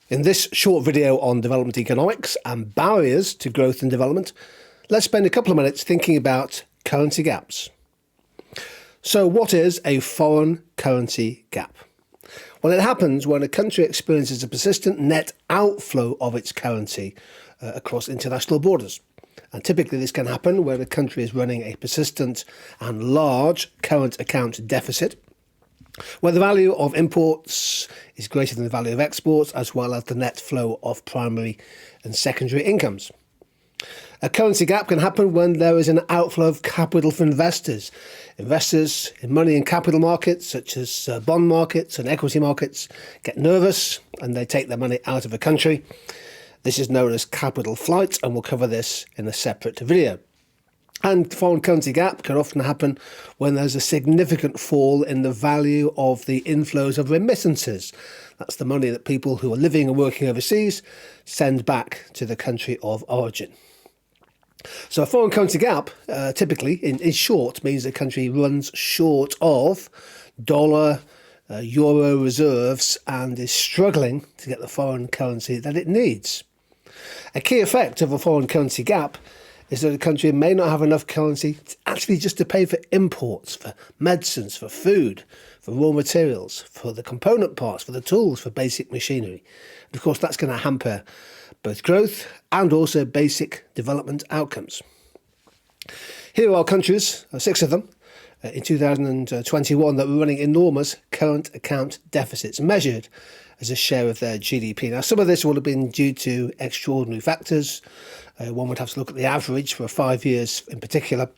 In this short video on development economics and barriers to growth and development, let's spend a couple of minutes thinking about currency gaps. So what is a foreign currency gap? Well, it happens when a country experiences a persistent net outflow of its currency across international borders. And typically this can happen where the country is running a persistent and large current account deficit, where the value of imports is greater than the value of exports, as well as the net flow of primary and secondary incomes. A currency gap can happen when there is an outflow of capital for investors. Investors in money and capital markets, such as bond markets and equity markets, get nervous and they take their money out of a country. This is known as capital flight, and we'll cover this in a separate video. And foreign currency gap can often happen when there's a significant fall in the value of the inflows of remittances. That's the money that people who are living and working overseas send back to the country of origin. So a foreign currency gap, typically, in short, means the country runs short of dollar, euro reserves and is struggling to get the foreign currency that it needs. A key effect of a foreign currency gap is that a country may not have enough currency actually just to pay for imports, for medicines, for food, for raw materials, for the component parts, for the tools, for basic machinery. And of course, that's going to hamper both growth and also basic development outcomes. Here are countries, 6 of them, in 2021 that were running enormous current account deficits measured as a share of their GDP. Now, some of this will have been due to extraordinary factors. One would have to look at the average for 5 years in particular.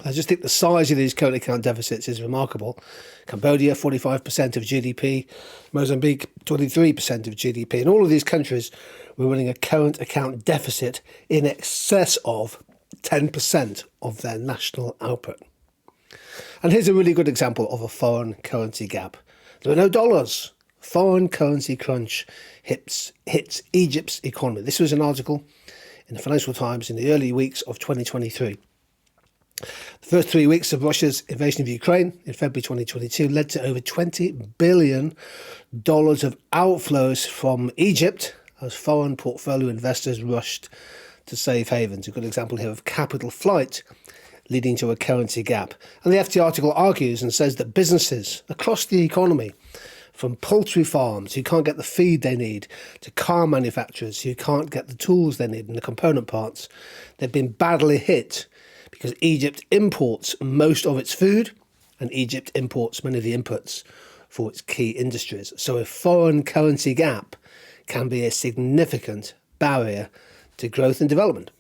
I just think the size of these current account deficits is remarkable. Cambodia, 45% of GDP. Mozambique, 23% of GDP. And all of these countries were running a current account deficit in excess of 10% of their national output. And here's a really good example of a foreign currency gap. There are no dollars. Foreign currency crunch hits Egypt's economy. This was an article in the Financial Times in the early weeks of 2023. The first 3 weeks of Russia's invasion of Ukraine in February 2022 led to over $20 billion of outflows from Egypt as foreign portfolio investors rushed to safe havens. A good example here of capital flight leading to a currency gap. And the FT article argues and says that businesses across the economy, from poultry farms who can't get the feed they need, to car manufacturers who can't get the tools they need and the component parts, they've been badly hit because Egypt imports most of its food and Egypt imports many of the inputs for its key industries. So a foreign currency gap can be a significant barrier to growth and development.